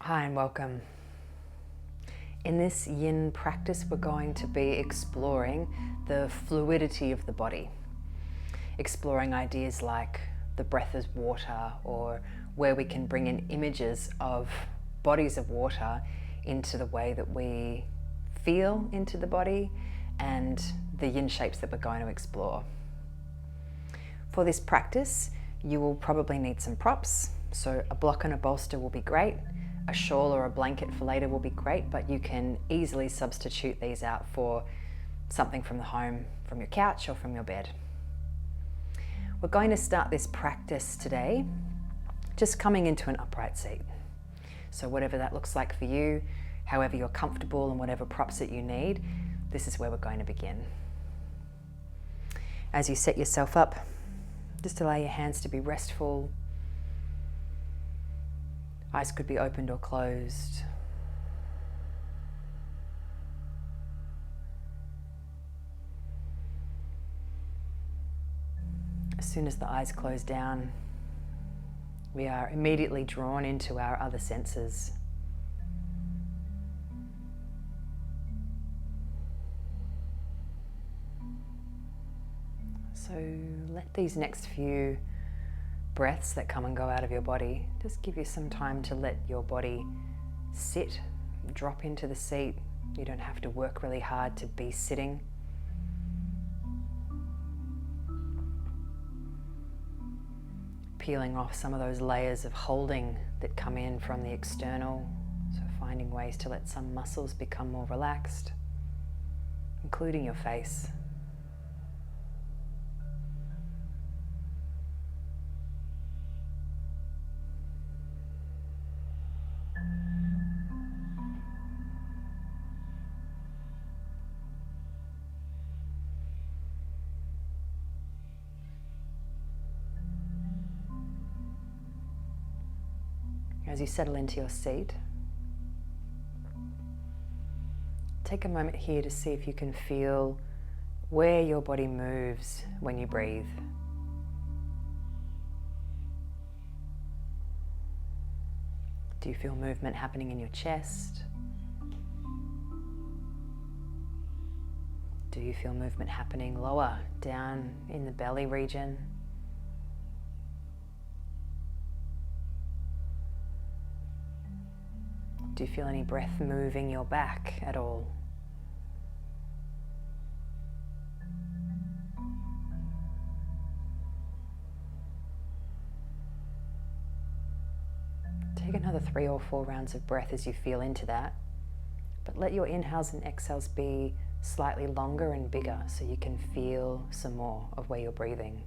Hi and welcome. In this yin practice, we're going to be exploring the fluidity of the body, exploring ideas like the breath as water, or where we can bring in images of bodies of water into the way that we feel into the body and the yin shapes that we're going to explore. For this practice, you will probably need some props, so a block and a bolster will be great. A shawl or a blanket for later will be great, but you can easily substitute these out for something from the home, from your couch or from your bed. We're going to start this practice today just coming into an upright seat. So whatever that looks like for you, however you're comfortable and whatever props that you need, this is where we're going to begin. As you set yourself up, just allow your hands to be restful. Eyes could be opened or closed. As soon as the eyes close down, we are immediately drawn into our other senses. So let these next few breaths that come and go out of your body just give you some time to let your body sit, drop into the seat. You don't have to work really hard to be sitting. Peeling off some of those layers of holding that come in from the external, so finding ways to let some muscles become more relaxed, including your face. As you settle into your seat, take a moment here to see if you can feel where your body moves when you breathe. Do you feel movement happening in your chest? Do you feel movement happening lower down in the belly region? Do you feel any breath moving your back at all? Take another 3 or 4 rounds of breath as you feel into that, but let your inhales and exhales be slightly longer and bigger so you can feel some more of where you're breathing.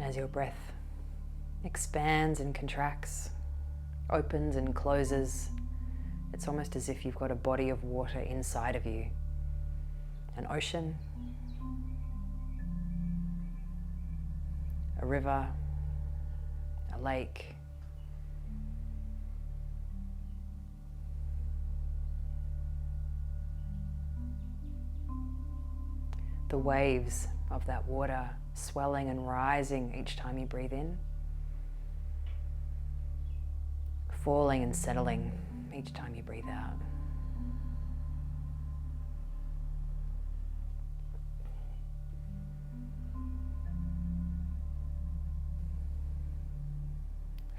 As your breath expands and contracts, opens and closes, it's almost as if you've got a body of water inside of you. An ocean, a river, a lake, the waves of that water swelling and rising each time you breathe in, falling and settling each time you breathe out.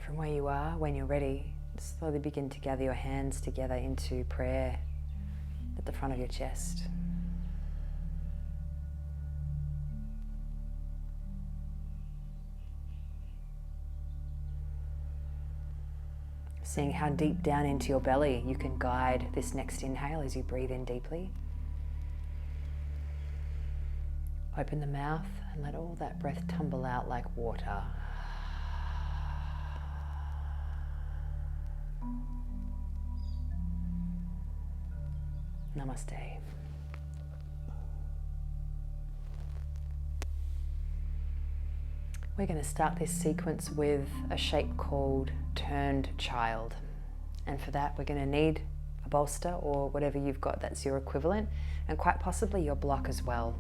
From where you are, when you're ready, slowly begin to gather your hands together into prayer at the front of your chest. Seeing how deep down into your belly you can guide this next inhale as you breathe in deeply. Open the mouth and let all that breath tumble out like water. Namaste. We're going to start this sequence with a shape called Turned Child. And for that, we're going to need a bolster or whatever you've got that's your equivalent, and quite possibly your block as well.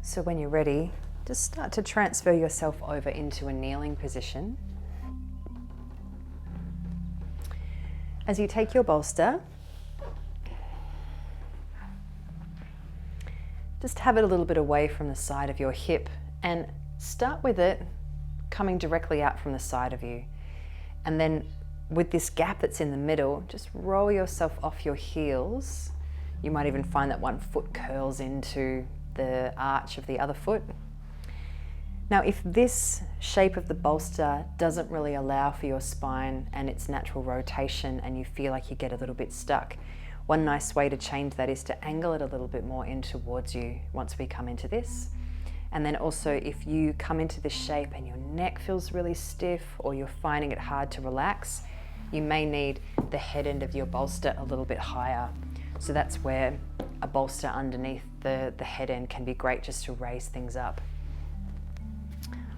So when you're ready, just start to transfer yourself over into a kneeling position. As you take your bolster, just have it a little bit away from the side of your hip and start with it coming directly out from the side of you. And then with this gap that's in the middle, just roll yourself off your heels. You might even find that one foot curls into the arch of the other foot. Now, if this shape of the bolster doesn't really allow for your spine and its natural rotation and you feel like you get a little bit stuck, one nice way to change that is to angle it a little bit more in towards you once we come into this. And then also, if you come into this shape and your neck feels really stiff or you're finding it hard to relax, you may need the head end of your bolster a little bit higher. So that's where a bolster underneath the head end can be great, just to raise things up.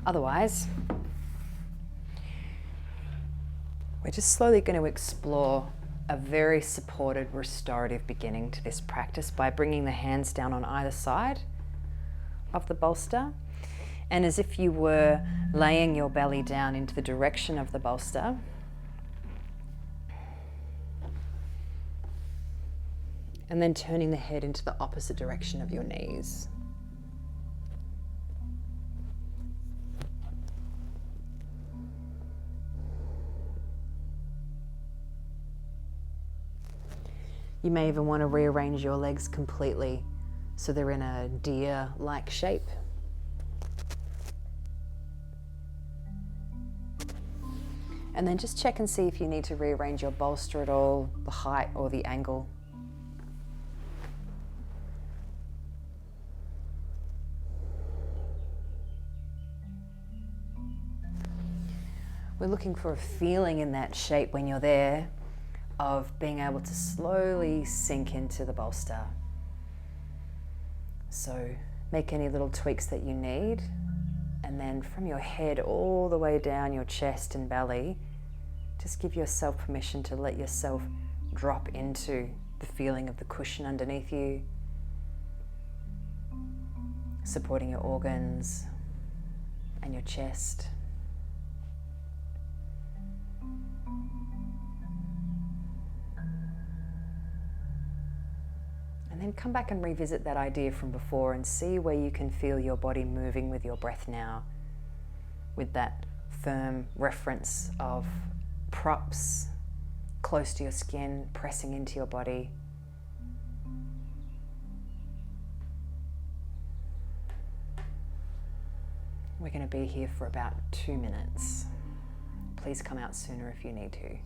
Otherwise, we're just slowly going to explore a very supported restorative beginning to this practice by bringing the hands down on either side of the bolster, and as if you were laying your belly down into the direction of the bolster, and then turning the head into the opposite direction of your knees. You may even want to rearrange your legs completely so they're in a deer-like shape. And then just check and see if you need to rearrange your bolster at all, the height or the angle. We're looking for a feeling in that shape when you're there of being able to slowly sink into the bolster. So make any little tweaks that you need, and then from your head all the way down your chest and belly, just give yourself permission to let yourself drop into the feeling of the cushion underneath you, supporting your organs and your chest. And then come back and revisit that idea from before and see where you can feel your body moving with your breath now, with that firm reference of props close to your skin, pressing into your body. We're going to be here for about 2 minutes. Please come out sooner if you need to.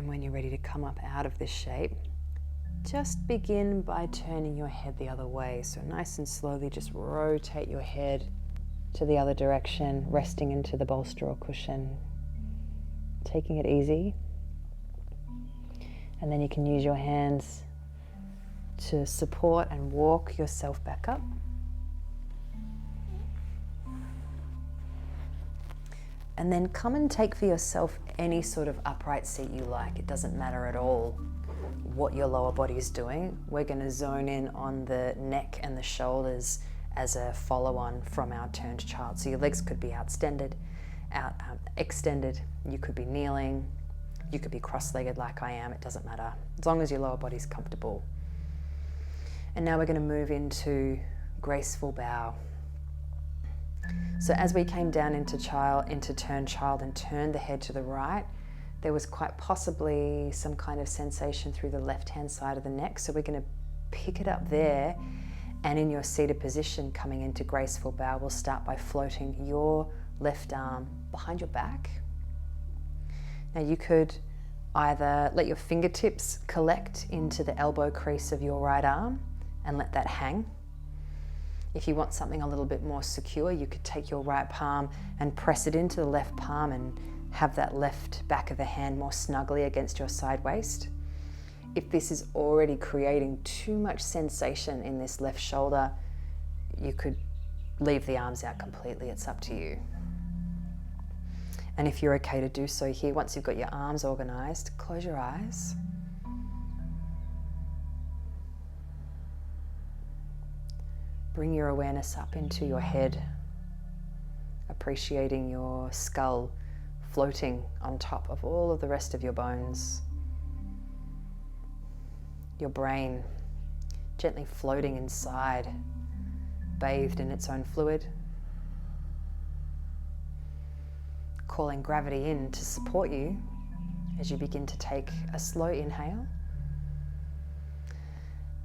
And when you're ready to come up out of this shape, just begin by turning your head the other way. So nice and slowly just rotate your head to the other direction, resting into the bolster or cushion, taking it easy. And then you can use your hands to support and walk yourself back up. And then come and take for yourself any sort of upright seat you like. It doesn't matter at all what your lower body is doing. We're going to zone in on the neck and the shoulders as a follow-on from our turned child. So your legs could be extended. You could be kneeling. You could be cross-legged like I am. It doesn't matter, as long as your lower body's comfortable. And now we're going to move into graceful bow. So as we came down into turned child and turned the head to the right, there was quite possibly some kind of sensation through the left-hand side of the neck. So we're going to pick it up there, and in your seated position coming into graceful bow, we'll start by floating your left arm behind your back. Now you could either let your fingertips collect into the elbow crease of your right arm and let that hang. If you want something a little bit more secure, you could take your right palm and press it into the left palm and have that left back of the hand more snugly against your side waist. If this is already creating too much sensation in this left shoulder, you could leave the arms out completely. It's up to you. And if you're okay to do so here, once you've got your arms organized, close your eyes. Bring your awareness up into your head, appreciating your skull floating on top of all of the rest of your bones. Your brain gently floating inside, bathed in its own fluid. Calling gravity in to support you as you begin to take a slow inhale.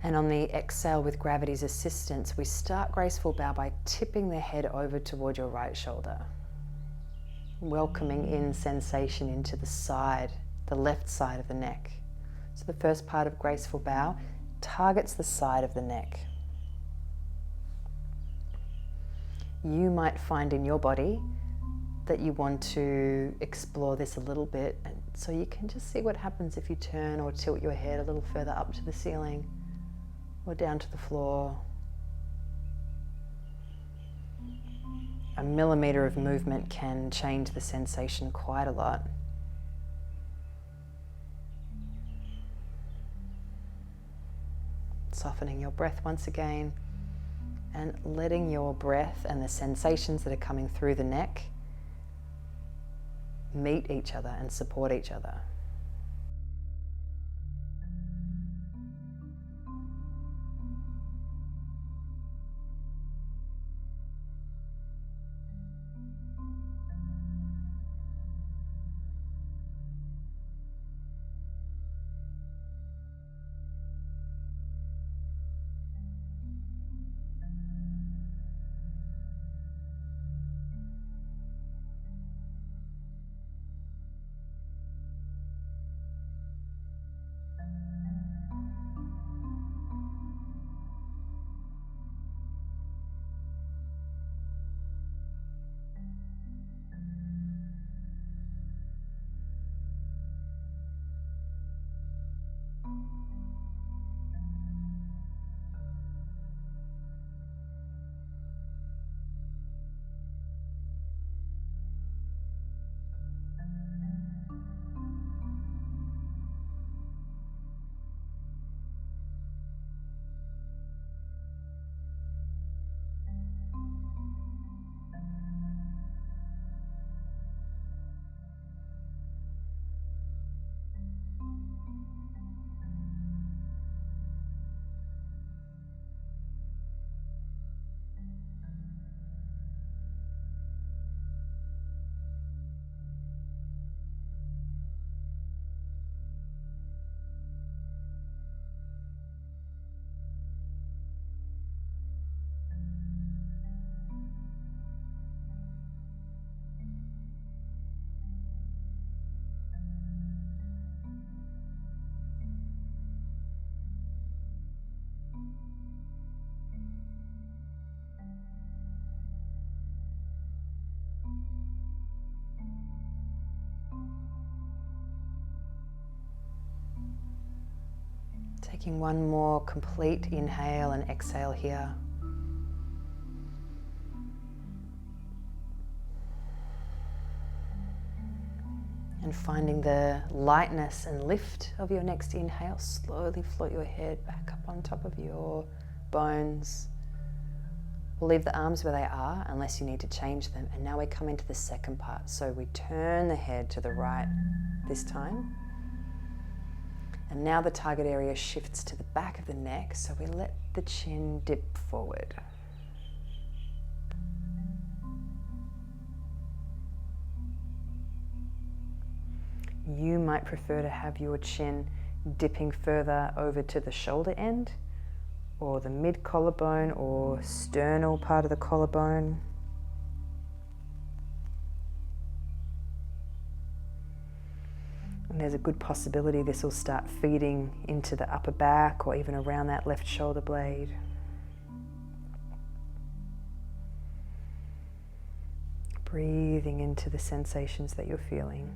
And on the exhale, with gravity's assistance, we start graceful bow by tipping the head over toward your right shoulder, welcoming in sensation into the side, the left side of the neck. So the first part of graceful bow targets the side of the neck. You might find in your body that you want to explore this a little bit, and so you can just see what happens if you turn or tilt your head a little further up to the ceiling or down to the floor. A millimeter of movement can change the sensation quite a lot. Softening your breath once again and letting your breath and the sensations that are coming through the neck meet each other and support each other. Taking one more complete inhale and exhale here. And finding the lightness and lift of your next inhale, slowly float your head back up on top of your bones. We'll leave the arms where they are unless you need to change them. And now we come into the second part. So we turn the head to the right this time. And now the target area shifts to the back of the neck, so we let the chin dip forward. You might prefer to have your chin dipping further over to the shoulder end, or the mid collarbone or sternal part of the collarbone. And there's a good possibility this will start feeding into the upper back or even around that left shoulder blade. Breathing into the sensations that you're feeling.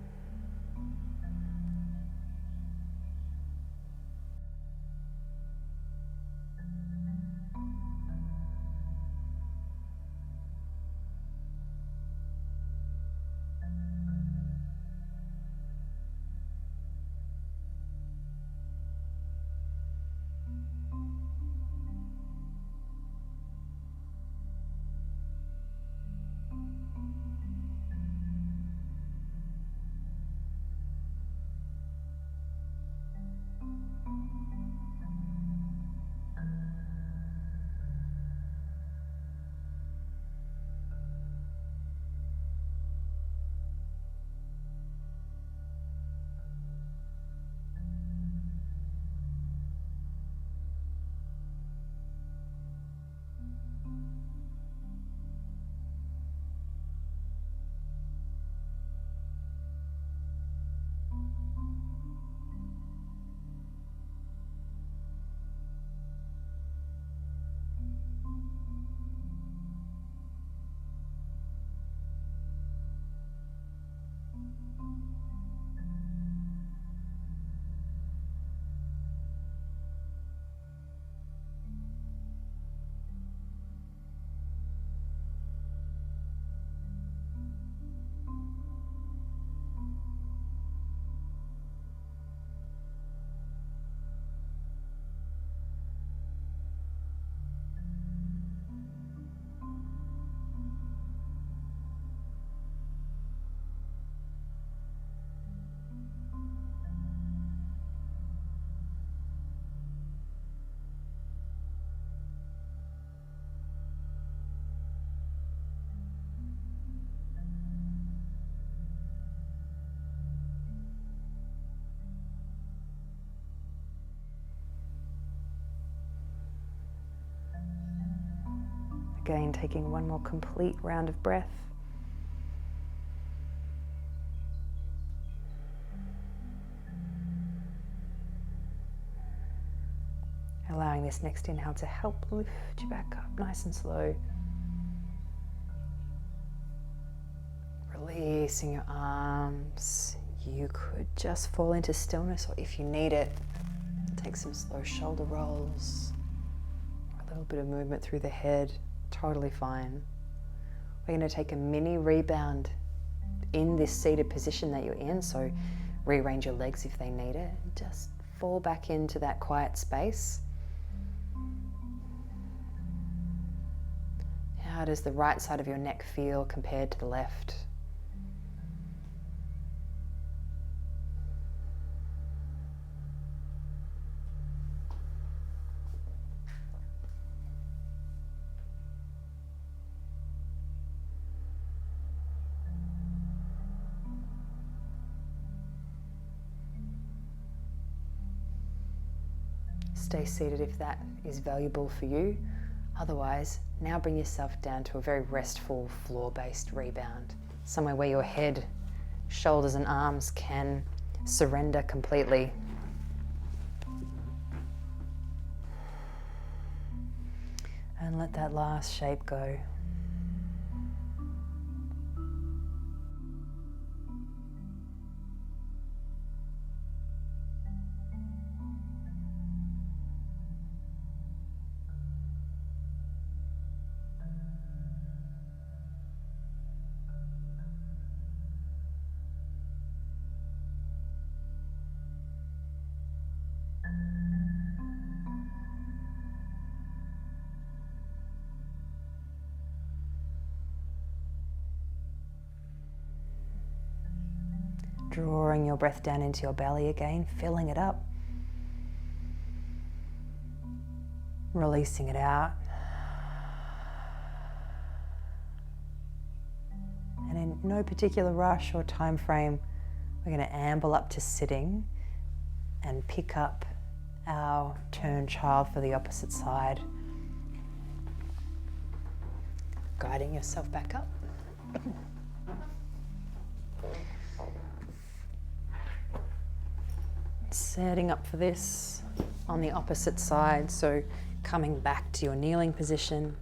Again, taking one more complete round of breath. Allowing this next inhale to help lift you back up nice and slow. Releasing your arms. You could just fall into stillness, or if you need it, take some slow shoulder rolls. A little bit of movement through the head. Totally fine. We're going to take a mini rebound in this seated position that you're in, so rearrange your legs if they need it. Just fall back into that quiet space. How does the right side of your neck feel compared to the left? Stay seated if that is valuable for you. Otherwise, now bring yourself down to a very restful floor-based rebound. Somewhere where your head, shoulders and arms can surrender completely. And let that last shape go. Drawing your breath down into your belly again, filling it up. Releasing it out. And in no particular rush or time frame, we're going to amble up to sitting and pick up our turn child for the opposite side. Guiding yourself back up. Setting up for this on the opposite side, so coming back to your kneeling position.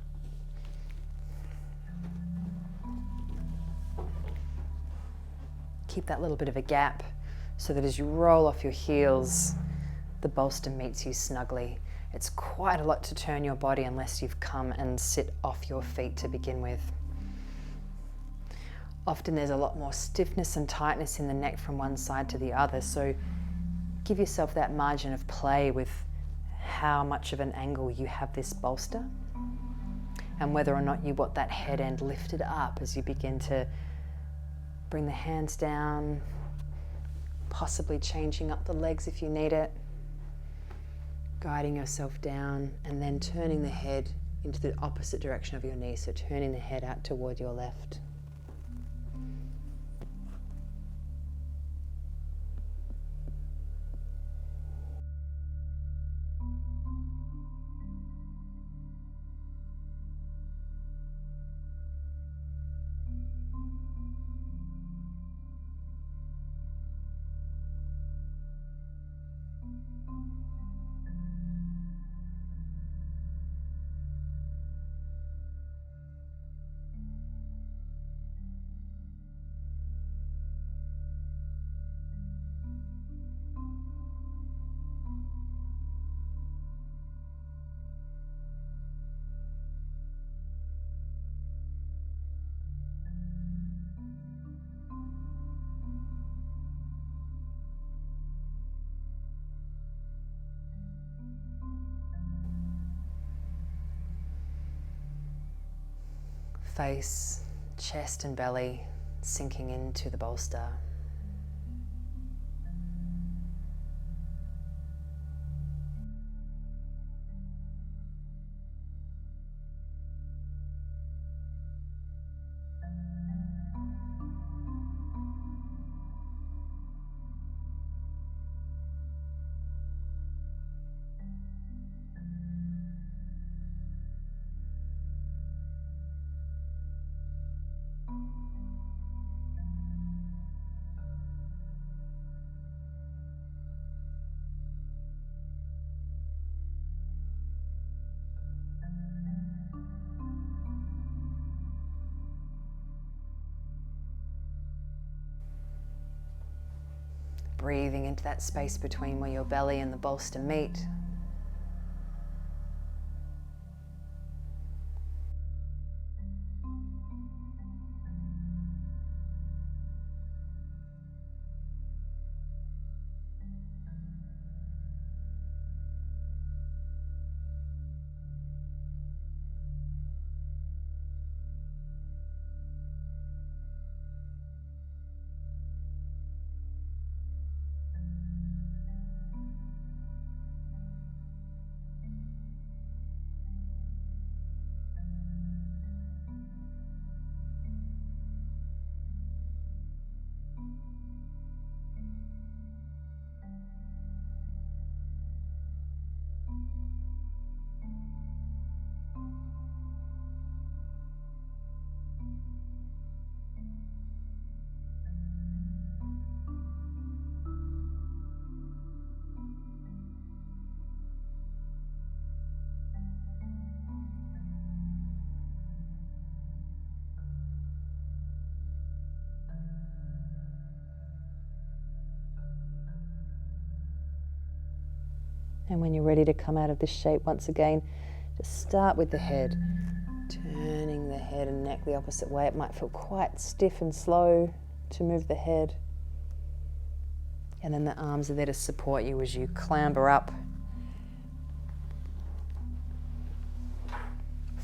Keep that little bit of a gap so that as you roll off your heels, the bolster meets you snugly. It's quite a lot to turn your body unless you've come and sit off your feet to begin with. Often there's a lot more stiffness and tightness in the neck from one side to the other, so give yourself that margin of play with how much of an angle you have this bolster and whether or not you want that head end lifted up as you begin to bring the hands down, possibly changing up the legs if you need it, guiding yourself down and then turning the head into the opposite direction of your knee, so turning the head out toward your left. Face, chest and belly sinking into the bolster. Breathing into that space between where your belly and the bolster meet. And when you're ready to come out of this shape once again, just start with the head, turning the head and neck the opposite way. It might feel quite stiff and slow to move the head. And then the arms are there to support you as you clamber up,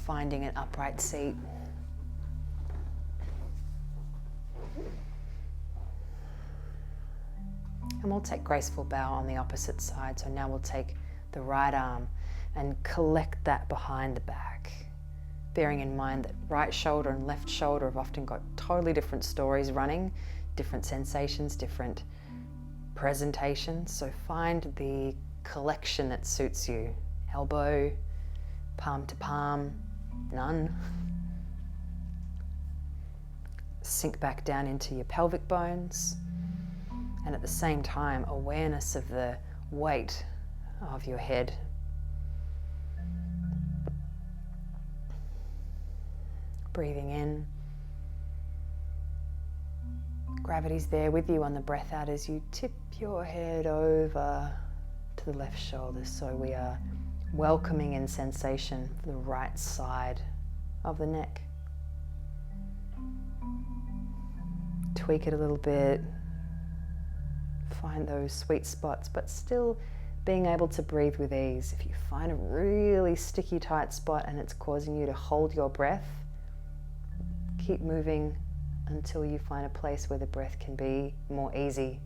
finding an upright seat. And we'll take graceful bow on the opposite side. So now we'll take the right arm and collect that behind the back, bearing in mind that right shoulder and left shoulder have often got totally different stories running, different sensations, different presentations. So find the collection that suits you. Elbow, palm to palm, none. Sink back down into your pelvic bones, and at the same time awareness of the weight of your head. Breathing in. Gravity's there with you on the breath out as you tip your head over to the left shoulder. So we are welcoming in sensation for the right side of the neck. Tweak it a little bit. Find those sweet spots, but still being able to breathe with ease. If you find a really sticky, tight spot and it's causing you to hold your breath, keep moving until you find a place where the breath can be more easy.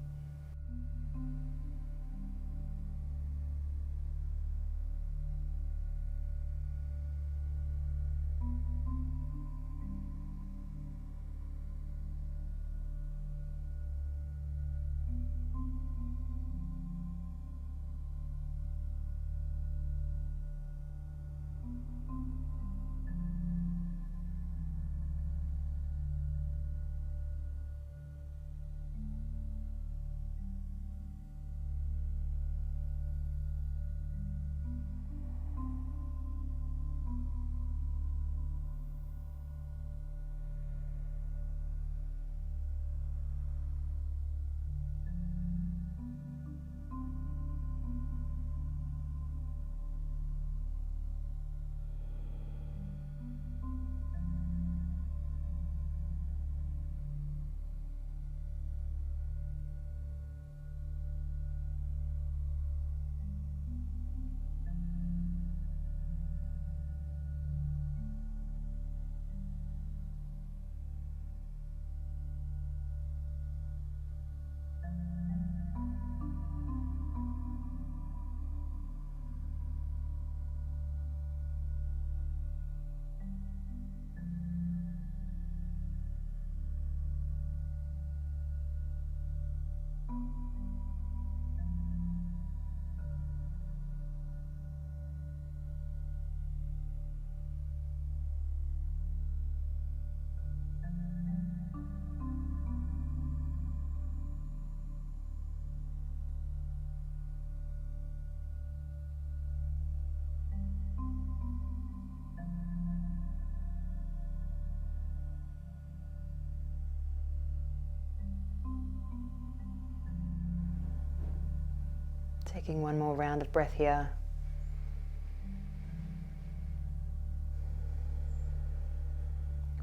Taking one more round of breath here.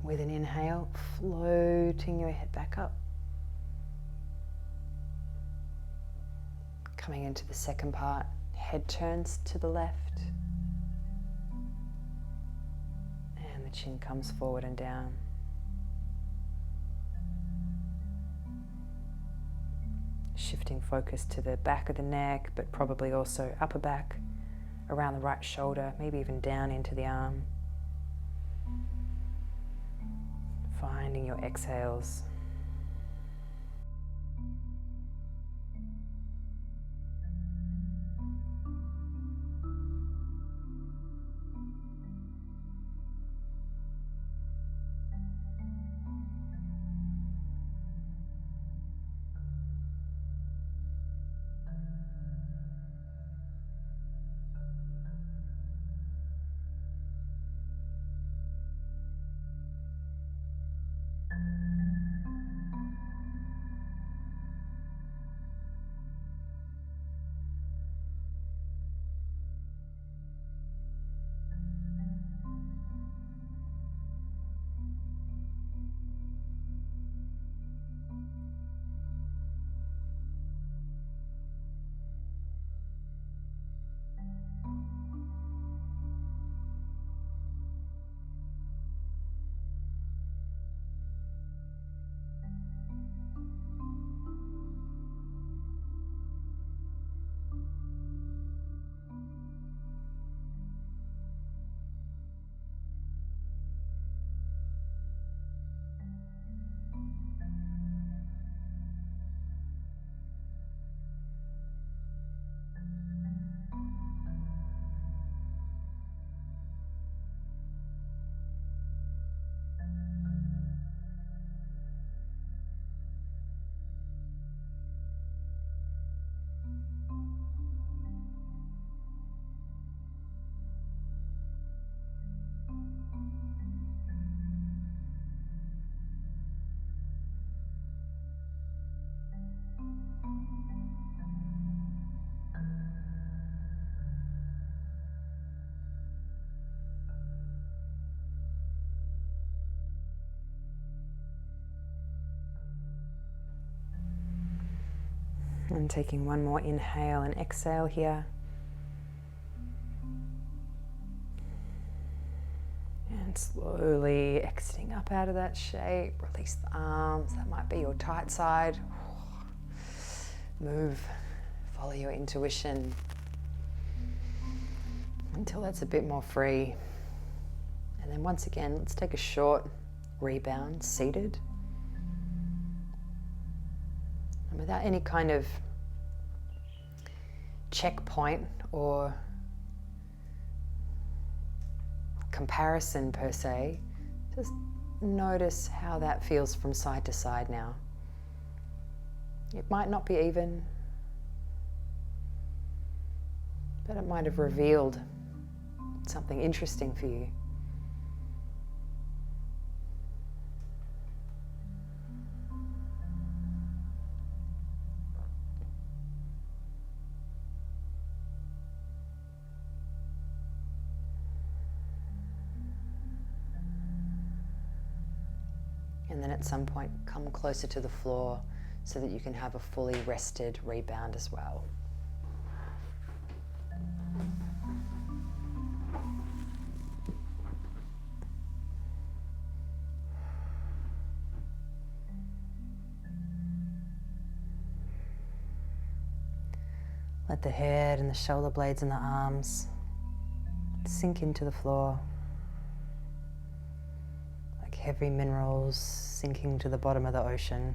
With an inhale, floating your head back up. Coming into the second part, head turns to the left. And the chin comes forward and down. Shifting focus to the back of the neck, but probably also upper back, around the right shoulder, maybe even down into the arm. Finding your exhales. And taking one more inhale and exhale here. And slowly exiting up out of that shape. Release the arms. That might be your tight side. Move. Follow your intuition until that's a bit more free. And then once again, let's take a short rebound, seated. And without any kind of checkpoint or comparison per se, just notice how that feels from side to side now. It might not be even, but it might have revealed something interesting for you. And then at some point, come closer to the floor so that you can have a fully rested rebound as well. Let the head and the shoulder blades and the arms sink into the floor. Heavy minerals sinking to the bottom of the ocean.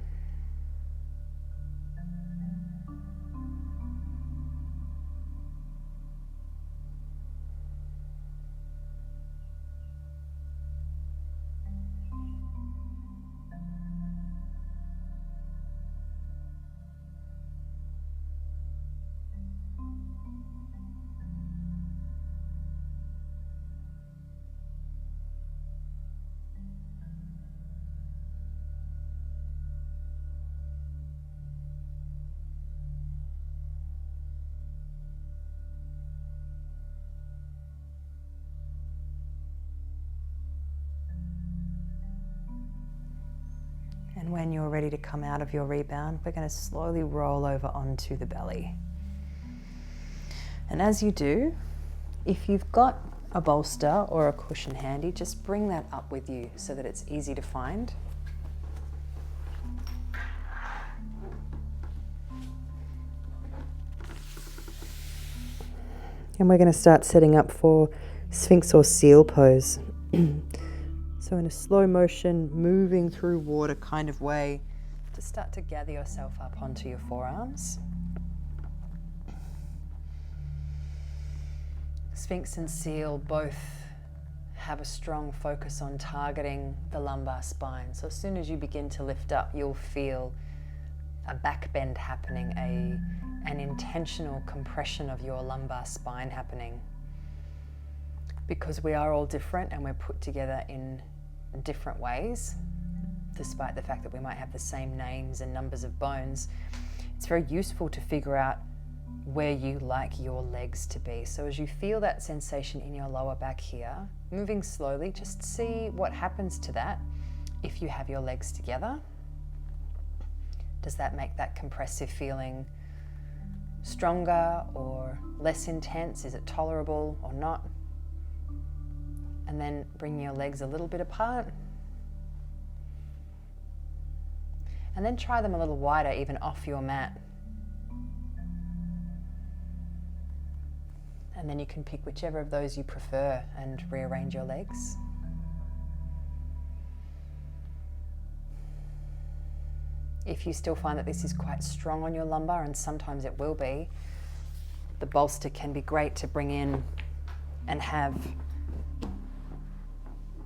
And when you're ready to come out of your rebound, we're going to slowly roll over onto the belly. And as you do, if you've got a bolster or a cushion handy, just bring that up with you so that it's easy to find. And we're going to start setting up for Sphinx or seal pose. So in a slow motion, moving through water kind of way, to start to gather yourself up onto your forearms. Sphinx and seal both have a strong focus on targeting the lumbar spine. So as soon as you begin to lift up, you'll feel a back bend happening, an intentional compression of your lumbar spine happening. Because we are all different and we're put together in different ways, despite the fact that we might have the same names and numbers of bones, it's very useful to figure out where you like your legs to be. So as you feel that sensation in your lower back here, moving slowly, just see what happens to that if you have your legs together. Does that make that compressive feeling stronger or less intense? Is it tolerable or not? And then bring your legs a little bit apart. And then try them a little wider, even off your mat. And then you can pick whichever of those you prefer and rearrange your legs. If you still find that this is quite strong on your lumbar, and sometimes it will be, the bolster can be great to bring in and have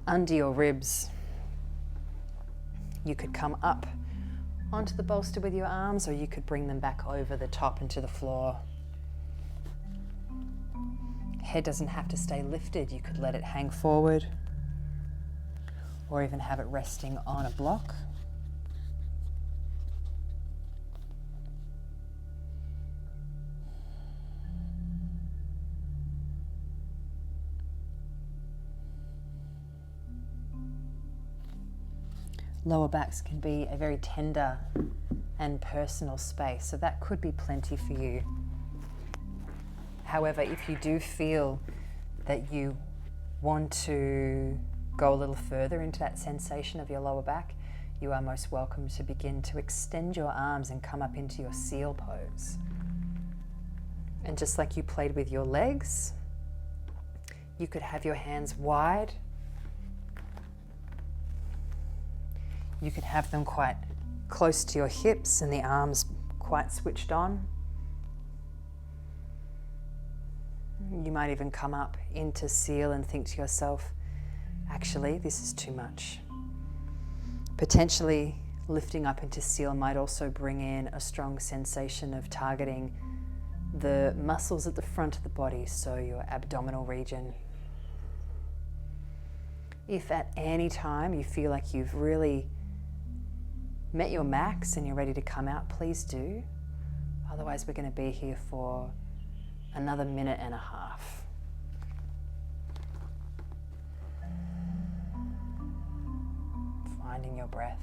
under your ribs. You could come up onto the bolster with your arms, or you could bring them back over the top into the floor. Head doesn't have to stay lifted. You could let it hang forward, or even have it resting on a block. Lower backs can be a very tender and personal space. So that could be plenty for you. However, if you do feel that you want to go a little further into that sensation of your lower back, you are most welcome to begin to extend your arms and come up into your seal pose. And just like you played with your legs, you could have your hands wide. You could have them quite close to your hips and the arms quite switched on. You might even come up into seal and think to yourself, actually, this is too much. Potentially lifting up into seal might also bring in a strong sensation of targeting the muscles at the front of the body, so your abdominal region. If at any time you feel like you've really met your max and you're ready to come out, please do. Otherwise, we're going to be here for another minute and a half. Finding your breath.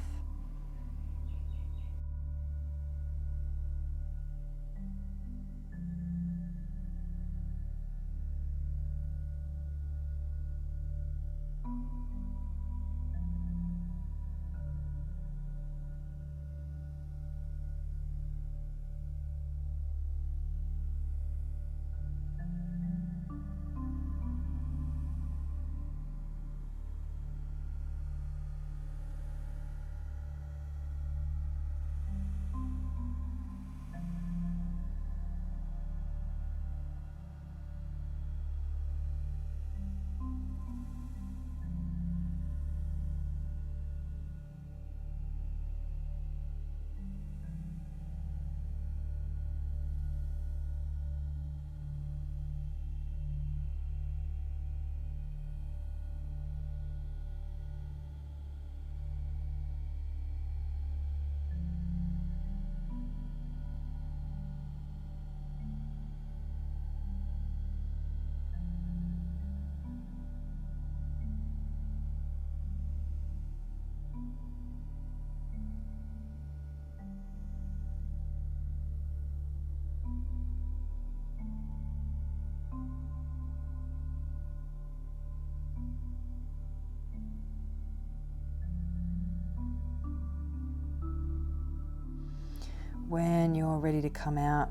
When you're ready to come out,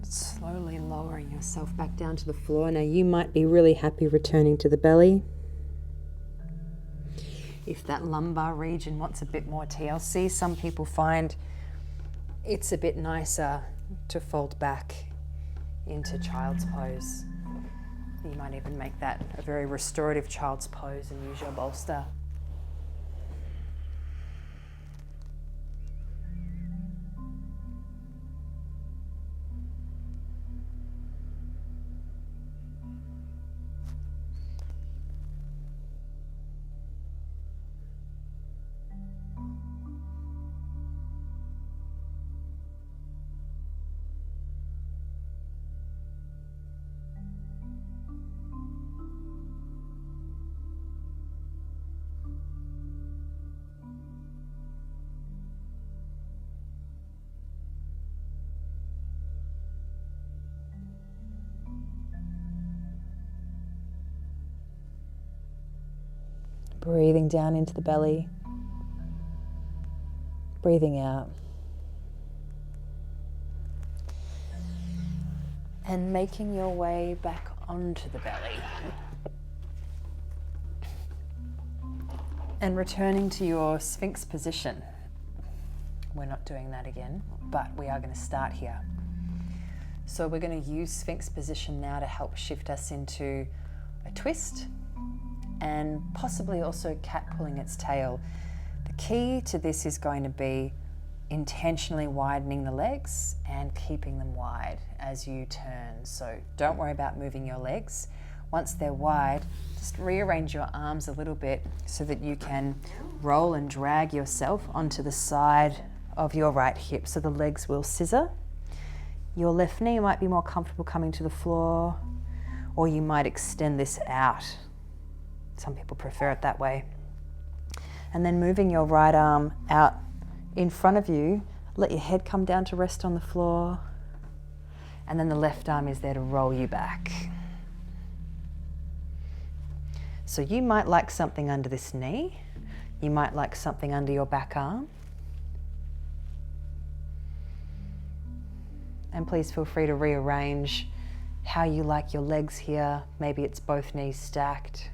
slowly lowering yourself back down to the floor. Now you might be really happy returning to the belly. If that lumbar region wants a bit more TLC, some people find it's a bit nicer to fold back into child's pose. You might even make that a very restorative child's pose and use your bolster. Breathing down into the belly, breathing out, and making your way back onto the belly. And returning to your Sphinx position. We're not doing that again, but we are going to start here. So we're going to use Sphinx position now to help shift us into a twist, and possibly also cat pulling its tail. The key to this is going to be intentionally widening the legs and keeping them wide as you turn. So don't worry about moving your legs. Once they're wide, just rearrange your arms a little bit so that you can roll and drag yourself onto the side of your right hip so the legs will scissor. Your left knee might be more comfortable coming to the floor, or you might extend this out. Some people prefer it that way. And then moving your right arm out in front of you, let your head come down to rest on the floor, and then the left arm is there to roll you back. So you might like something under this knee, you might like something under your back arm, and please feel free to rearrange how you like your legs here. Maybe it's both knees stacked.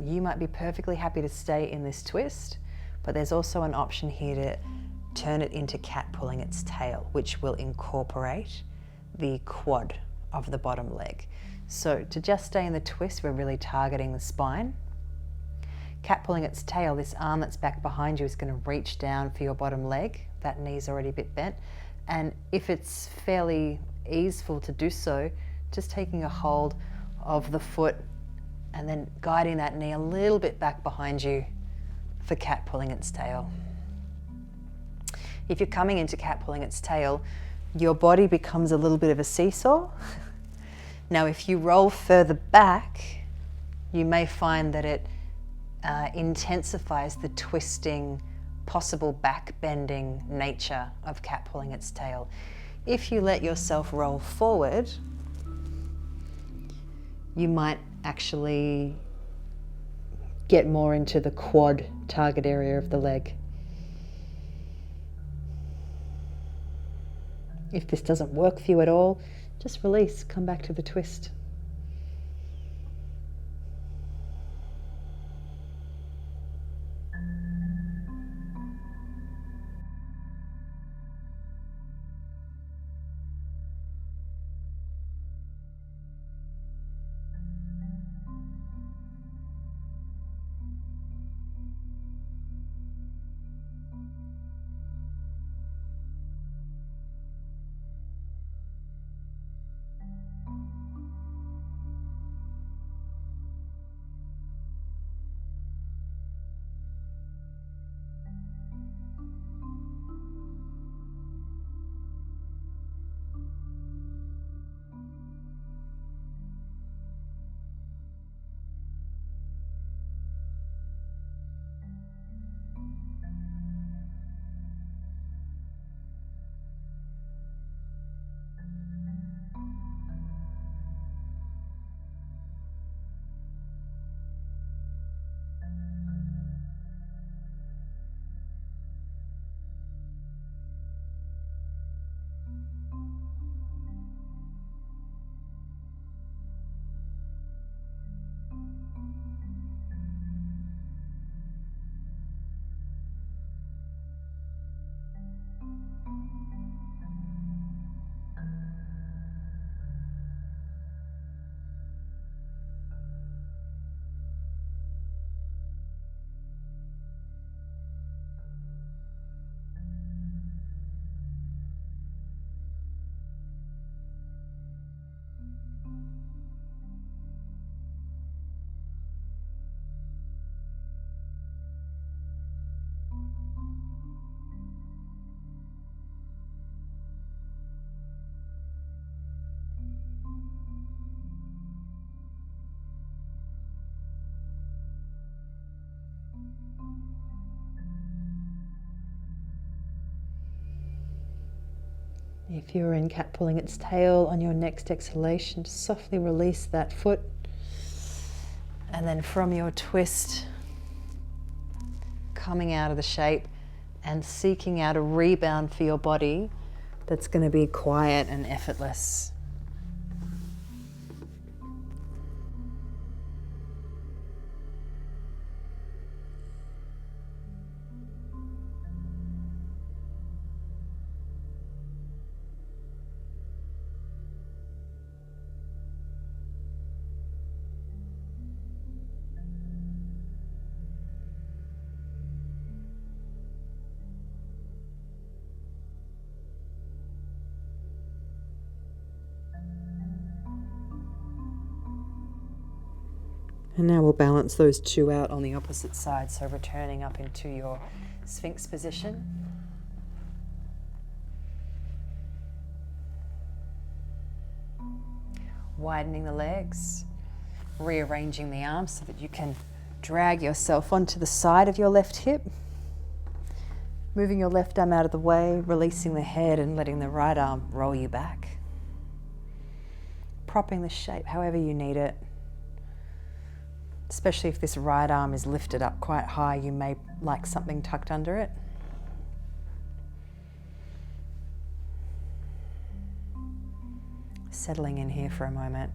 You might be perfectly happy to stay in this twist, but there's also an option here to turn it into cat pulling its tail, which will incorporate the quad of the bottom leg. So to just stay in the twist, we're really targeting the spine. Cat pulling its tail, this arm that's back behind you is going to reach down for your bottom leg. That knee's already a bit bent. And if it's fairly easeful to do so, just taking a hold of the foot and then guiding that knee a little bit back behind you for cat pulling its tail. If you're coming into cat pulling its tail, your body becomes a little bit of a seesaw. Now, if you roll further back, you may find that it intensifies the twisting, possible back bending nature of cat pulling its tail. If you let yourself roll forward, you might actually get more into the quad target area of the leg. If this doesn't work for you at all, just release, come back to the twist. If you're in cat pulling its tail, on your next exhalation, softly release that foot. And then from your twist, coming out of the shape and seeking out a rebound for your body that's going to be quiet and effortless. And now we'll balance those two out on the opposite side, so returning up into your Sphinx position. Widening the legs, rearranging the arms so that you can drag yourself onto the side of your left hip. Moving your left arm out of the way, releasing the head and letting the right arm roll you back. Propping the shape however you need it. Especially if this right arm is lifted up quite high, you may like something tucked under it. Settling in here for a moment.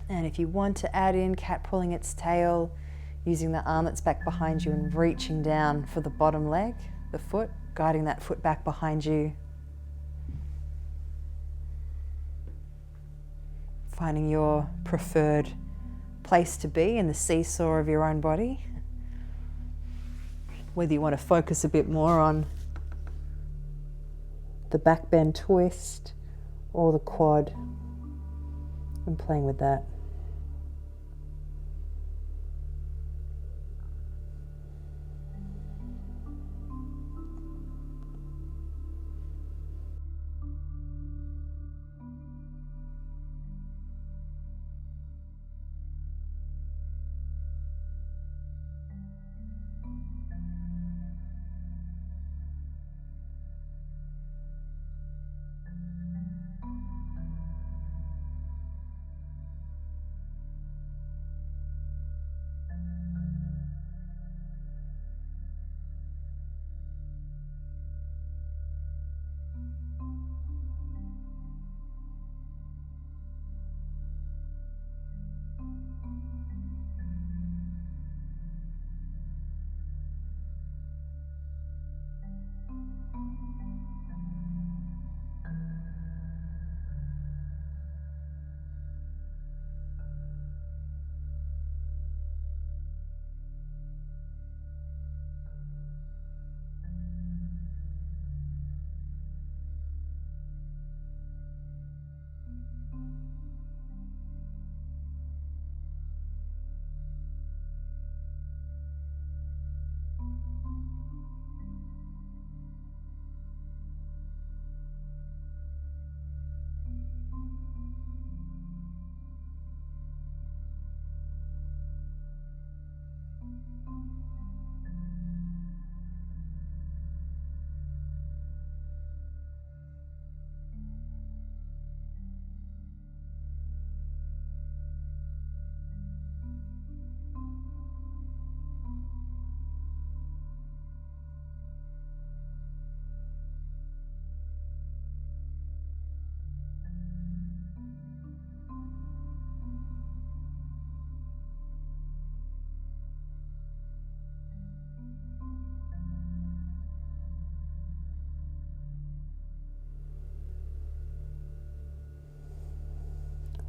And if you want to add in cat pulling its tail, using the arm that's back behind you and reaching down for the bottom leg, the foot, guiding that foot back behind you. Finding your preferred place to be in the seesaw of your own body. Whether you want to focus a bit more on the back bend twist or the quad, and playing with that.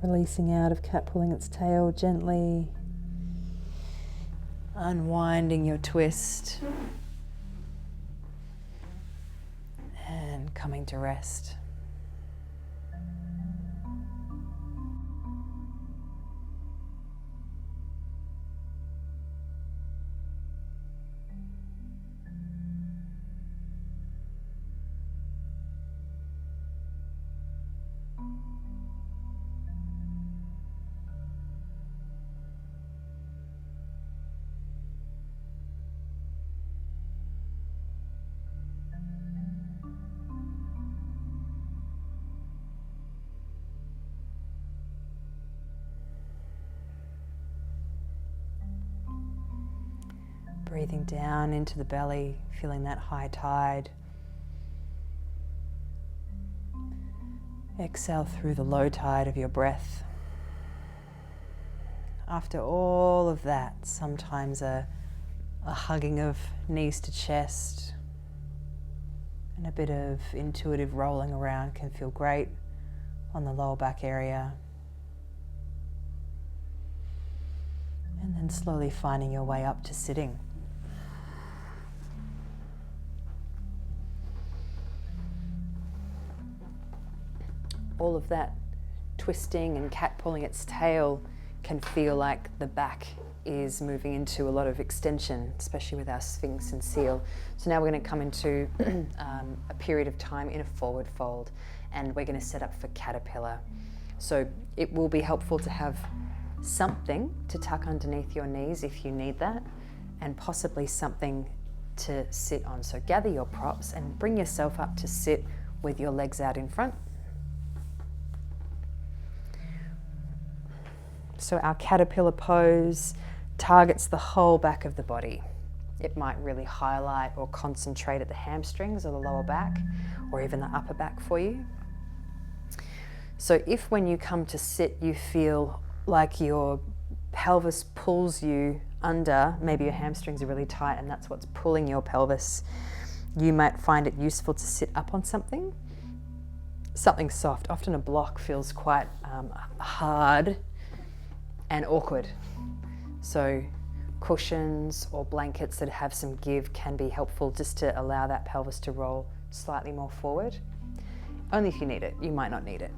Releasing out of cat pulling its tail gently, unwinding your twist and coming to rest. Breathing down into the belly, feeling that high tide. Exhale through the low tide of your breath. After all of that, sometimes a hugging of knees to chest and a bit of intuitive rolling around can feel great on the lower back area. And then slowly finding your way up to sitting. All of that twisting and cat pulling its tail can feel like the back is moving into a lot of extension, especially with our Sphinx and Seal. So now we're going to come into a period of time in a forward fold, and we're going to set up for caterpillar. So it will be helpful to have something to tuck underneath your knees if you need that, and possibly something to sit on. So gather your props and bring yourself up to sit with your legs out in front. So our caterpillar pose targets the whole back of the body. It might really highlight or concentrate at the hamstrings or the lower back, or even the upper back for you. So if when you come to sit you feel like your pelvis pulls you under, maybe your hamstrings are really tight and that's what's pulling your pelvis, you might find it useful to sit up on something soft. Often a block feels quite hard and awkward. So cushions or blankets that have some give can be helpful just to allow that pelvis to roll slightly more forward. Only if you need it, you might not need it.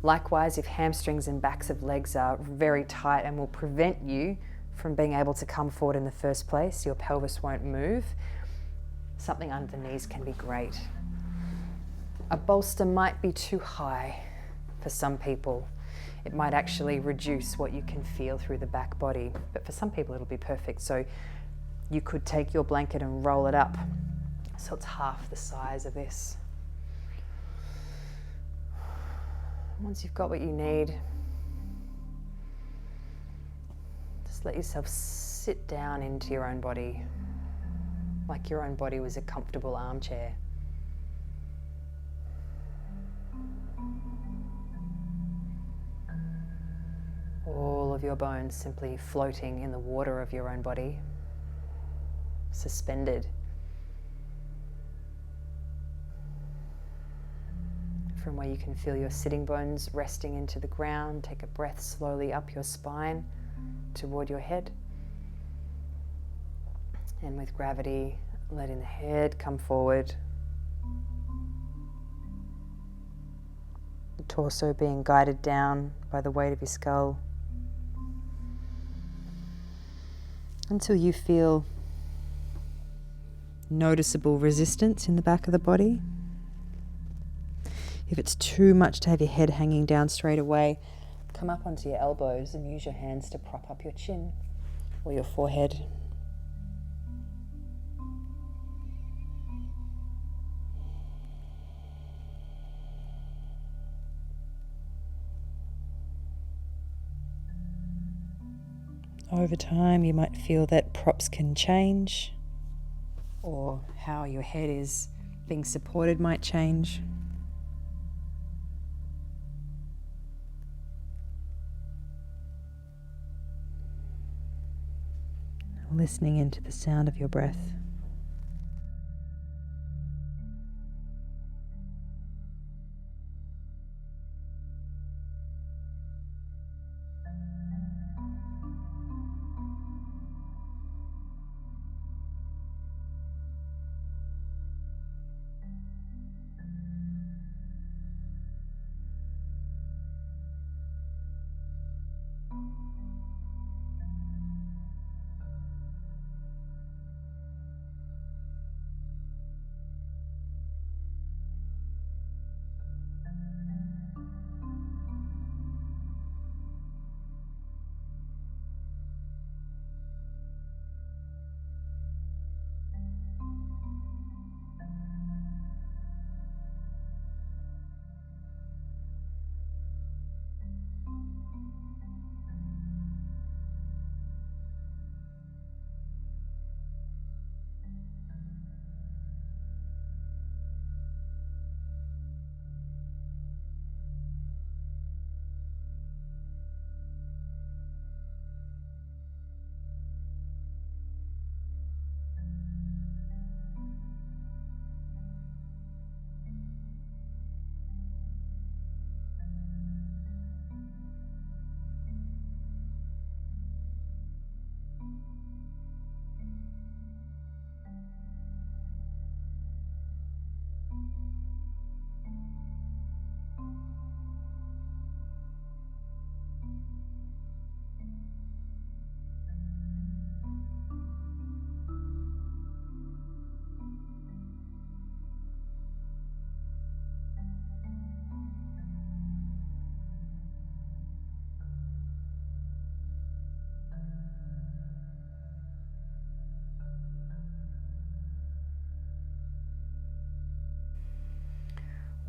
Likewise, if hamstrings and backs of legs are very tight and will prevent you from being able to come forward in the first place, your pelvis won't move, something under the knees can be great. A bolster might be too high for some people. It might actually reduce what you can feel through the back body, but for some people it'll be perfect. So you could take your blanket and roll it up so it's half the size of this. Once you've got what you need, just let yourself sit down into your own body, like your own body was a comfortable armchair. All of your bones simply floating in the water of your own body, suspended. From where you can feel your sitting bones resting into the ground, take a breath slowly up your spine toward your head. And with gravity, letting the head come forward. The torso being guided down by the weight of your skull. Until you feel noticeable resistance in the back of the body. If it's too much to have your head hanging down straight away, come up onto your elbows and use your hands to prop up your chin or your forehead. Over time, you might feel that props can change, or how your head is being supported might change. Listening into the sound of your breath.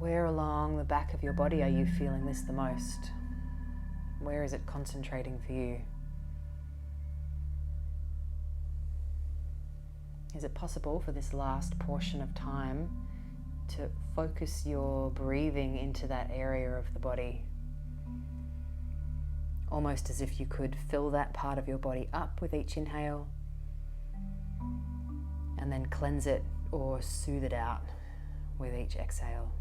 Where along the back of your body are you feeling this the most? Where is it concentrating for you? Is it possible for this last portion of time to focus your breathing into that area of the body? Almost as if you could fill that part of your body up with each inhale and then cleanse it or soothe it out with each exhale.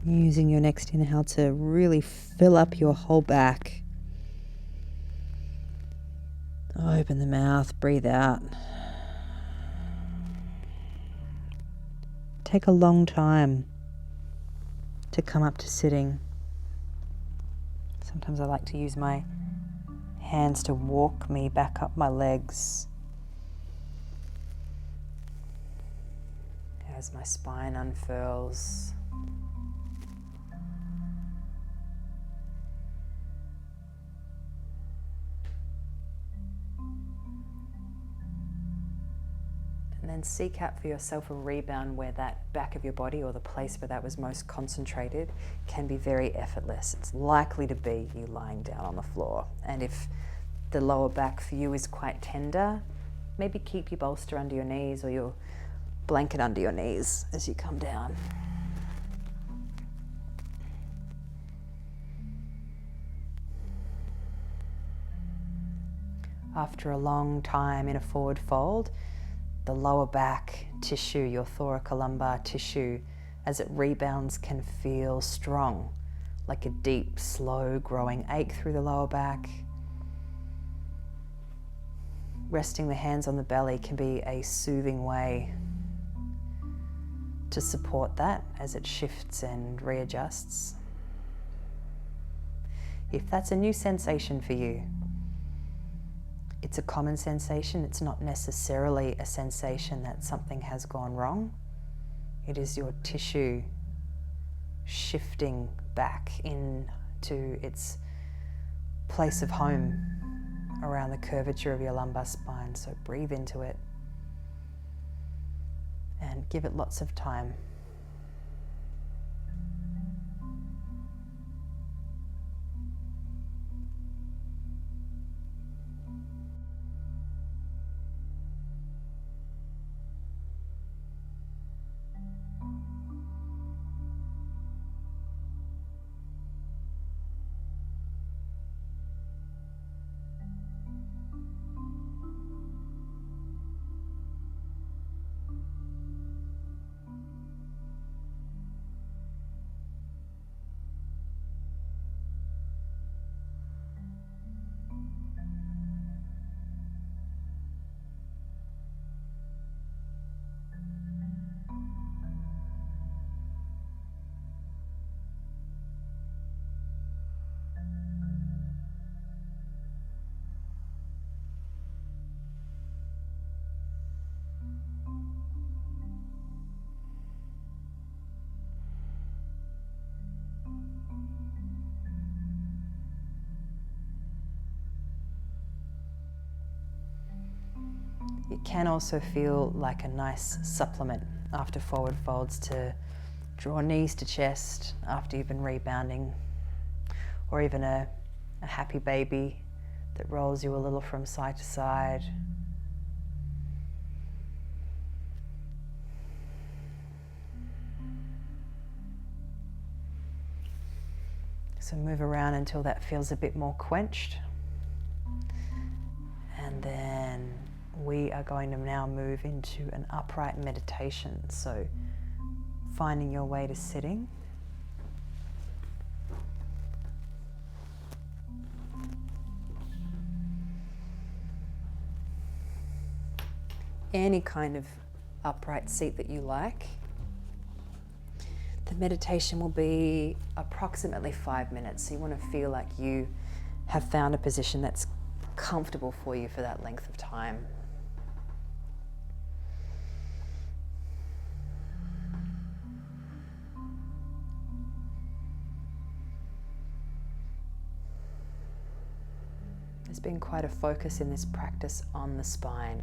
Using your next inhale to really fill up your whole back. Open the mouth, breathe out. Take a long time to come up to sitting. Sometimes I like to use my hands to walk me back up my legs as my spine unfurls. And then seek out for yourself a rebound where that back of your body, or the place where that was most concentrated, can be very effortless. It's likely to be you lying down on the floor. And if the lower back for you is quite tender, maybe keep your bolster under your knees or your blanket under your knees as you come down. After a long time in a forward fold, the lower back tissue, your thoracolumbar tissue, as it rebounds can feel strong, like a deep, slow growing ache through the lower back. Resting the hands on the belly can be a soothing way to support that as it shifts and readjusts. If that's a new sensation for you, it's a common sensation. It's not necessarily a sensation that something has gone wrong. It is your tissue shifting back into its place of home around the curvature of your lumbar spine. So breathe into it and give it lots of time. can also feel like a nice supplement after forward folds to draw knees to chest after you've been rebounding, or even a happy baby that rolls you a little from side to side. So move around until that feels a bit more quenched. And then we are going to now move into an upright meditation. So finding your way to sitting. Any kind of upright seat that you like. The meditation will be approximately 5 minutes. So you want to feel like you have found a position that's comfortable for you for that length of time. There's been quite a focus in this practice on the spine.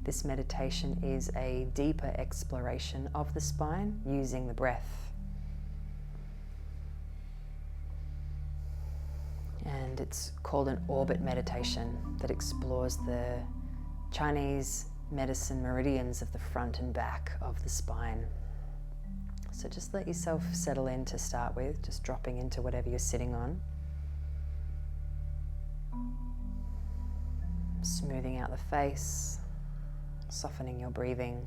This meditation is a deeper exploration of the spine using the breath. And it's called an orbit meditation that explores the Chinese medicine meridians of the front and back of the spine. So just let yourself settle in to start with, just dropping into whatever you're sitting on. Smoothing out the face. Softening your breathing.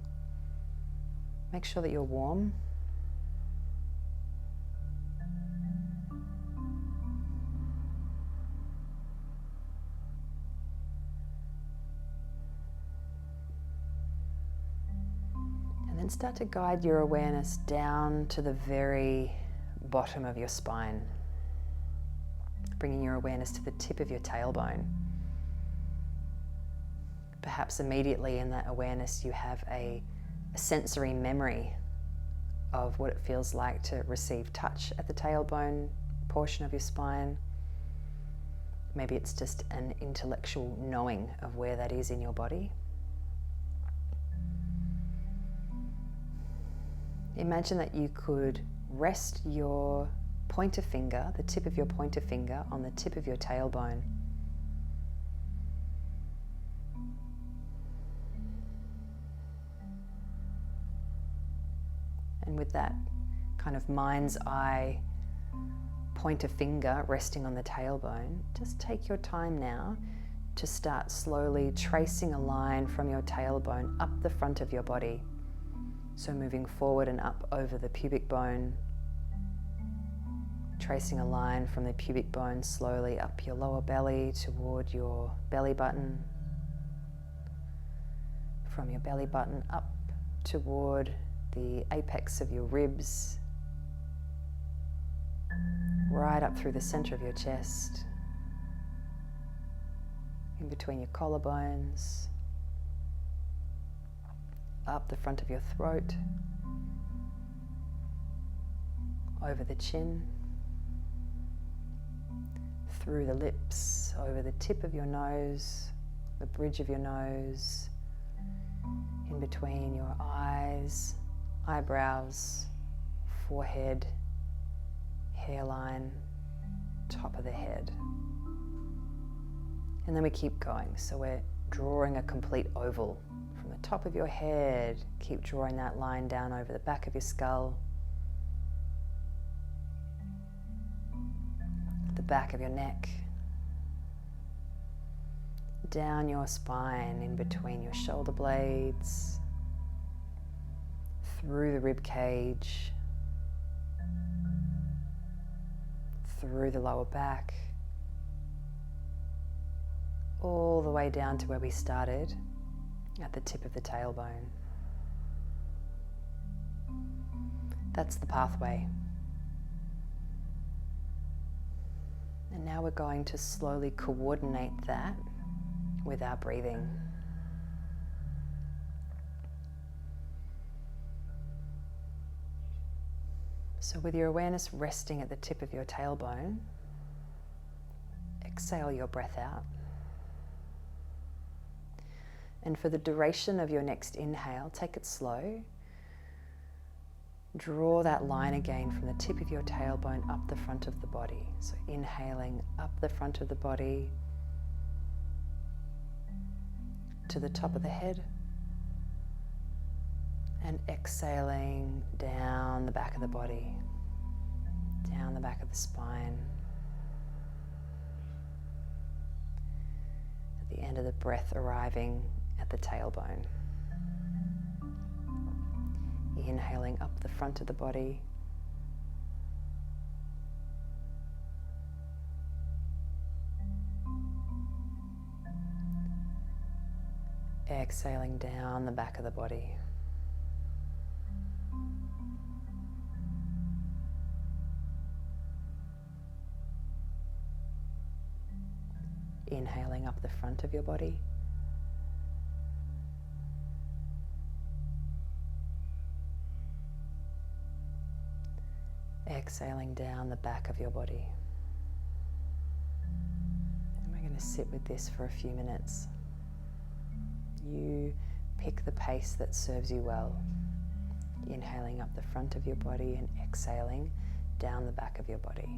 Make sure that you're warm. And then start to guide your awareness down to the very bottom of your spine, bringing your awareness to the tip of your tailbone. Perhaps immediately in that awareness you have a sensory memory of what it feels like to receive touch at the tailbone portion of your spine. Maybe it's just an intellectual knowing of where that is in your body. Imagine that you could rest your pointer finger, the tip of your pointer finger, on the tip of your tailbone. And with that kind of mind's eye pointer finger resting on the tailbone, just take your time now to start slowly tracing a line from your tailbone up the front of your body. So moving forward and up over the pubic bone, tracing a line from the pubic bone slowly up your lower belly toward your belly button, from your belly button up toward the apex of your ribs, right up through the center of your chest, in between your collarbones, up the front of your throat, over the chin, through the lips, over the tip of your nose, the bridge of your nose, in between your eyes, eyebrows, forehead, hairline, top of the head. And then we keep going. So we're drawing a complete oval from the top of your head. Keep drawing that line down over the back of your skull, the back of your neck, down your spine, in between your shoulder blades, through the rib cage, through the lower back, all the way down to where we started, at the tip of the tailbone. That's the pathway. And now we're going to slowly coordinate that with our breathing. So with your awareness resting at the tip of your tailbone, exhale your breath out. And for the duration of your next inhale, take it slow. Draw that line again from the tip of your tailbone up the front of the body. So inhaling up the front of the body to the top of the head, and exhaling down the back of the body, down the back of the spine. At the end of the breath, arriving at the tailbone. Inhaling up the front of the body. Exhaling down the back of the body. Inhaling up the front of your body. Exhaling down the back of your body. And we're going to sit with this for a few minutes. You pick the pace that serves you well. Inhaling up the front of your body and exhaling down the back of your body.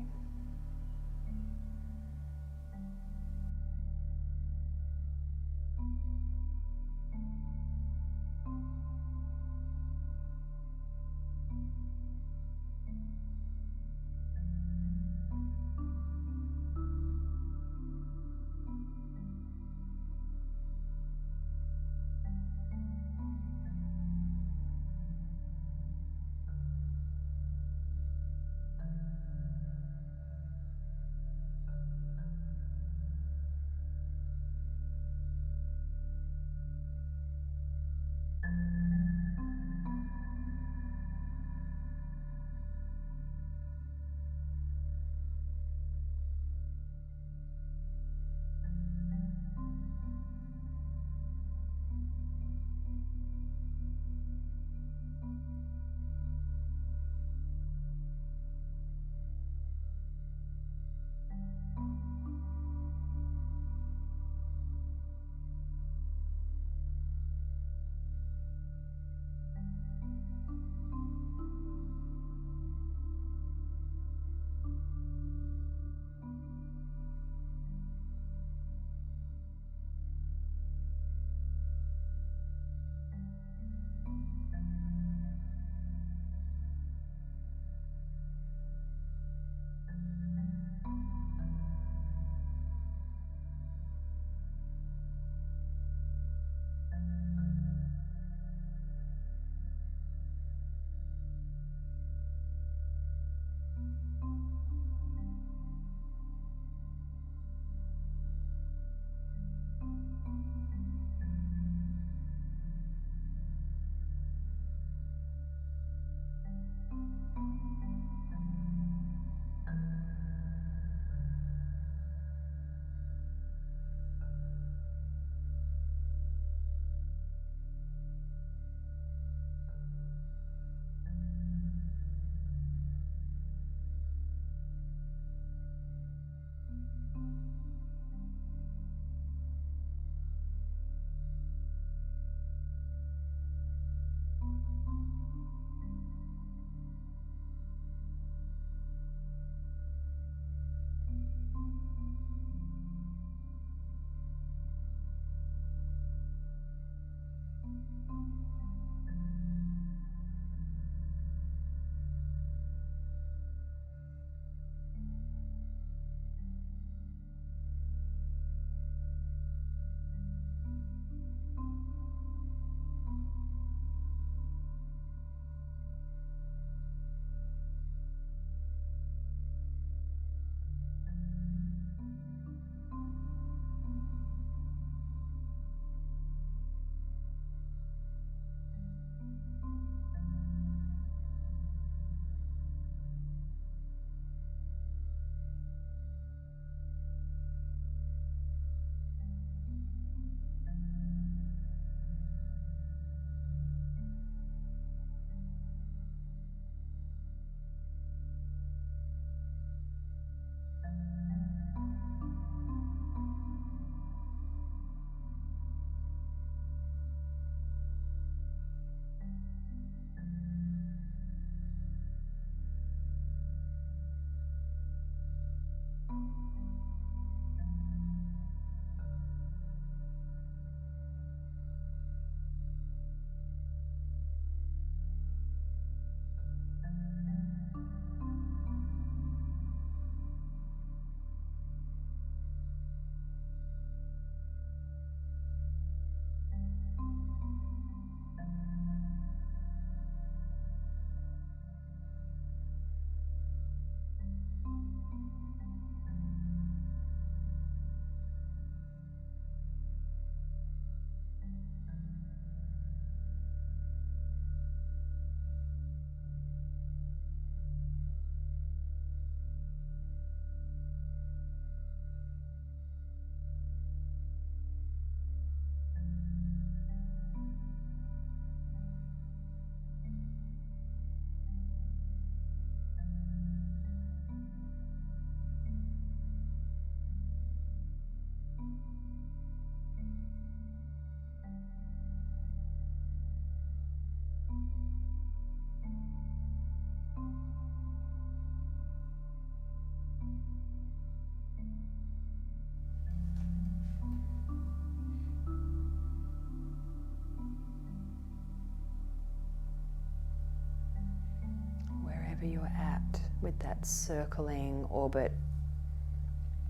you're at with that circling orbit.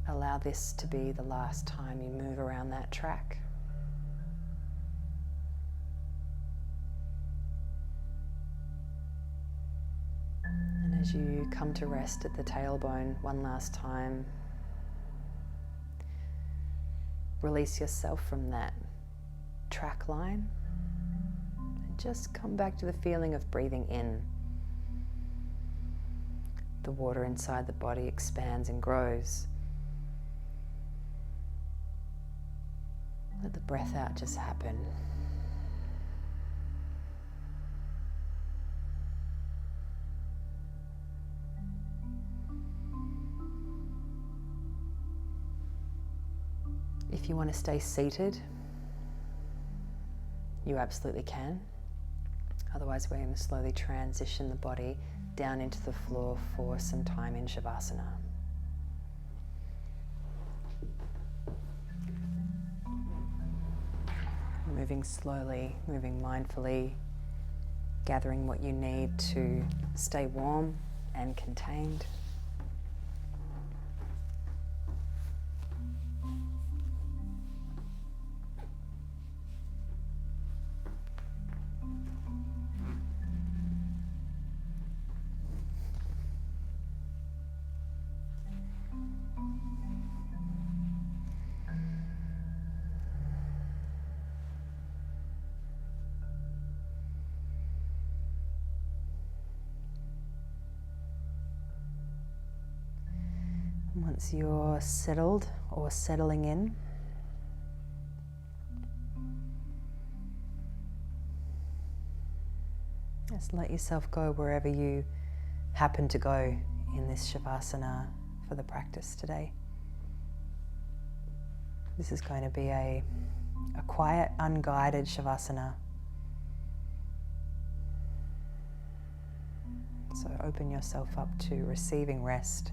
Allow this to be the last time you move around that track. And as you come to rest at the tailbone one last time, release yourself from that track line and just come back to the feeling of breathing in. The water inside the body expands and grows. Let the breath out just happen. If you want to stay seated, you absolutely can. Otherwise, we're going to slowly transition the body down into the floor for some time in Shavasana. Moving slowly, moving mindfully, gathering what you need to stay warm and contained. Once you're settled or settling in, just let yourself go wherever you happen to go in this Shavasana for the practice today. This is going to be a quiet, unguided Shavasana. So open yourself up to receiving rest.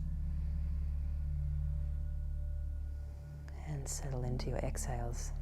And settle into your exhales.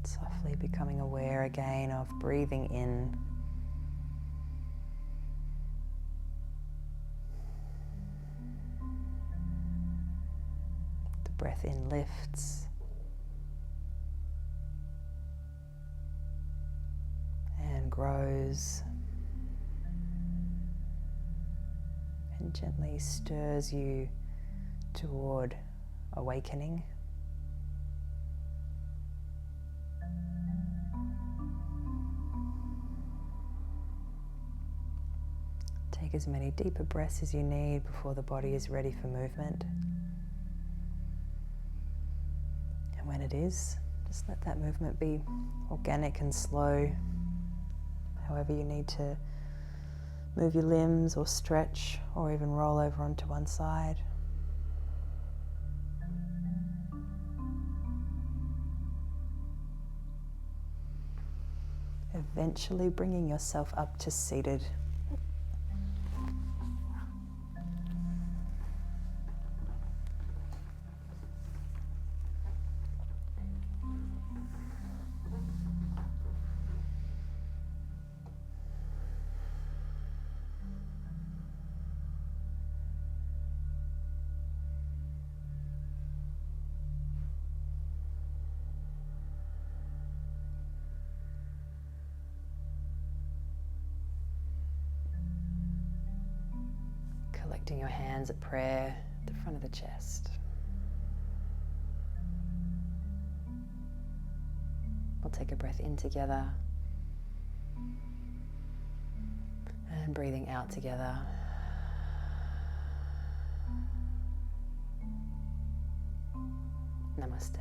Softly becoming aware again of breathing in. The breath in lifts and grows and gently stirs you toward awakening. Take as many deeper breaths as you need before the body is ready for movement. And when it is, just let that movement be organic and slow. However you need to move your limbs or stretch or even roll over onto one side. Eventually bringing yourself up to seated. Collecting your hands at prayer at the front of the chest. We'll take a breath in together and breathing out together. Namaste.